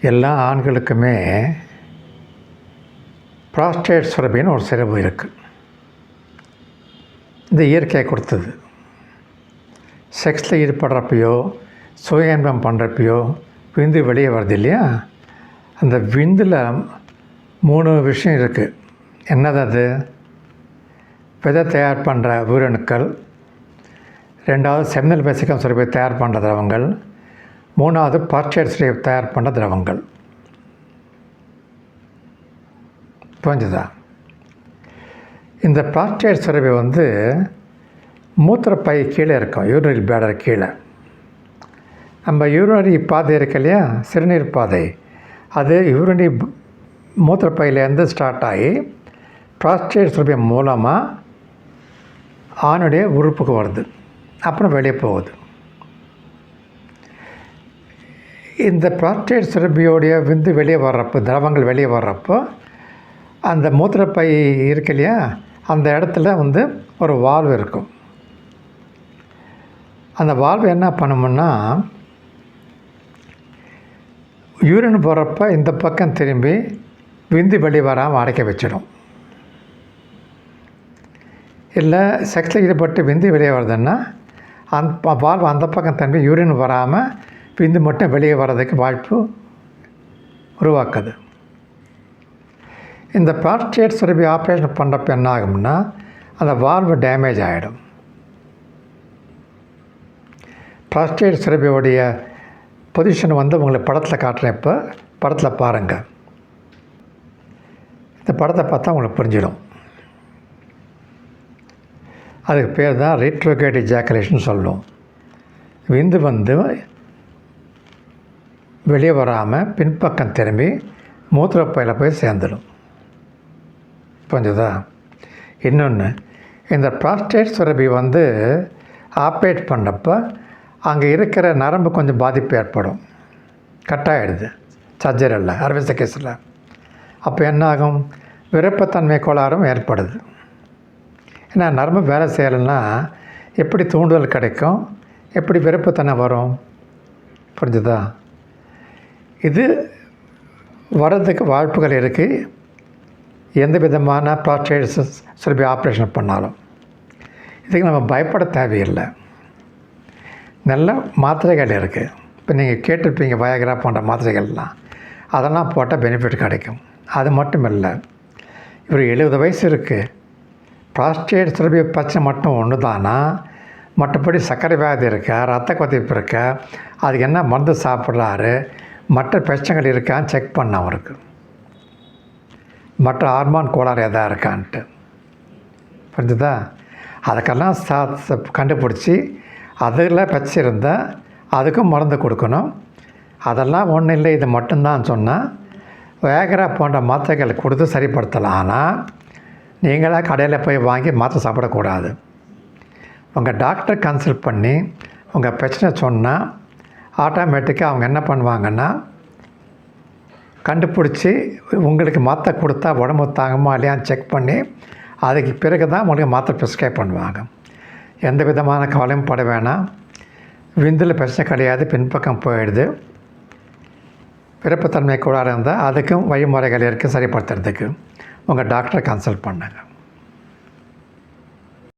எல்லா ஆண்களுக்குமே ப்ராஸ்டேட் சுரபின்னு ஒரு சிறப்பு இருக்குது. இந்த இயற்கையை கொடுத்தது. செக்ஸில் ஈடுபடுறப்பையோ சுய இன்பம் பண்ணுறப்பையோ விந்து வெளியே வருது இல்லையா, அந்த விந்தில் 3 விஷயம் இருக்குது. என்னது அது? விதை தயார் பண்ணுற உயிரணுக்கள், 2வது செமினல் வெசிகம் சுரப்பி தயார் பண்ணுற திரவங்கள், 3வது ப்ராஸ்டேட் சுரப்பி தயார் பண்ணுற திரவங்கள். புரிஞ்சுதா? இந்த ப்ராஸ்டேட் சுரப்பி மூத்திரப்பை கீழே இருக்கும், யூரினரி பேடர் கீழே. நம்ம யூரினரி பாதை இருக்கு இல்லையா, சிறுநீர் பாதை, அது யூரினரி மூத்திரப்பையிலேருந்து ஸ்டார்ட் ஆகி ப்ராஸ்டேட் சுரப்பி மூலமாக ஆணுடைய உறுப்புக்கு வருது, அப்புறம் வெளியே போகுது. இந்த ப்ராஸ்டேட் சுரப்பியோடைய விந்து வெளியே வர்றப்போ, திரவங்கள் வெளியே வர்றப்போ, அந்த மூத்திரப்பை இருக்கு இல்லையா, அந்த இடத்துல ஒரு வால்வு இருக்கும். அந்த வால்வு என்ன பண்ணுமுன்னா, யூரின் போகிறப்ப இந்த பக்கம் திரும்பி விந்து வெளியே வராமல் அடைக்க வச்சிடும். இல்லை செக்ஸில் ஈடுபட்டு விந்து வெளியே வருதுன்னா அந்த வால்வு அந்த பக்கம் திரும்பி யூரின் வராமல் விந்து மட்டும் வெளியே வர்றதுக்கு வாய்ப்பு உருவாக்குது. இந்த ப்ராஸ்டேட் சுரப்பி ஆப்ரேஷன் பண்ணுறப்ப என்ன ஆகும்னா, அந்த வால்வு டேமேஜ் ஆகிடும். ப்ராஸ்டேட் சுரப்பியோடைய பொசிஷன் உங்களுக்கு படத்தில் காட்டுறேன். இப்போ படத்தில் பாருங்கள். இந்த படத்தை பார்த்தா உங்களுக்கு புரிஞ்சிடும். அதுக்கு பேர் தான் ரெட்ரோகேட் எஜாக்குலேஷன் சொல்லுவோம். விந்து வெளியே வராமல் பின்பக்கம் திரும்பி மூத்திரப்பையில் போய் சேர்ந்துடும். புரிஞ்சுதா? இன்னொன்று, இந்த ப்ராஸ்டேட் சுரப்பி ஆப்ரேட் பண்ணுறப்போ அங்கே இருக்கிற நரம்பு கொஞ்சம் பாதிப்பு ஏற்படும், கட்டாயிடுது சர்ஜரியில், அறுவை சிகிச்சையில். அப்போ என்ன ஆகும்? விருப்பத்தன்மை கோளாறும் ஏற்படுது. ஏன்னா நரம்பு வேலை செய்யலைன்னா எப்படி தூண்டுதல் கிடைக்கும், எப்படி விருப்பத்தன்மை வரும்? புரிஞ்சுதா? இது வர்றதுக்கு வாய்ப்புகள் இருக்குது எந்த விதமான ப்ராஸ்டேட் சுரப்பி ஆப்ரேஷன் பண்ணாலும். இதுக்கு நம்ம பயப்பட தேவையில்லை. நல்ல மாத்திரைகள் இருக்குது. இப்போ நீங்கள் கேட்டிருப்பீங்க வயக்ரா போன்ற மாத்திரைகள்லாம், அதெல்லாம் போட்டால் பெனிஃபிட் கிடைக்கும். அது மட்டும் இல்லை, இவர் 70 வயசு இருக்குது, ப்ராஸ்டேட் சுரப்பி பிரச்சனை மட்டும் ஒன்று தானா, மற்றபடி சர்க்கரை வியாதி இருக்கா, ரத்த கொதிப்பு இருக்கா, அதுக்கு என்ன மருந்து சாப்பிட்றாரு, மற்ற பிரச்சனைகள் இருக்கான்னு செக் பண்ண அவருக்கு, மற்ற ஹார்மோன் கோளாறு எதாவது இருக்கான்ட்டு. புரிஞ்சுதா? அதுக்கெல்லாம் கண்டுபிடிச்சி அதில் பிரச்சனை இருந்தால் அதுக்கும் மருந்து கொடுக்கணும். அதெல்லாம் ஒன்றும் இல்லை, இது மட்டும்தான் சொன்னால் வயக்ரா போன்ற மாத்திரைகள் கொடுத்து சரிப்படுத்தலாம். ஆனால் நீங்களாக கடையில் போய் வாங்கி மாத்திரை சாப்பிடக்கூடாது. உங்கள் டாக்டர் கன்சல்ட் பண்ணி உங்கள் பிரச்சனை சொன்னால் ஆட்டோமேட்டிக்காக அவங்க என்ன பண்ணுவாங்கன்னா, கண்டுபிடிச்சி உங்களுக்கு மாத்திரை கொடுத்தா உடம்பு தாங்குமா இல்லையான்னு செக் பண்ணி அதுக்கு பிறகு தான் உங்களுக்கு மாத்திரை ப்ரிஸ்கிரைப் பண்ணுவாங்க. எந்த விதமான கவலையும் பட வேணாம். விந்தில் பிரச்சனை கிடையாது, பின்பக்கம் போயிடுது. விருப்பத்தன்மை கோளாறு இருந்தால் அதுக்கும் வழிமுறைகள் இருக்குது சரிப்படுத்துறதுக்கு. உங்கள் டாக்டரை கன்சல்ட் பண்ணுங்கள்.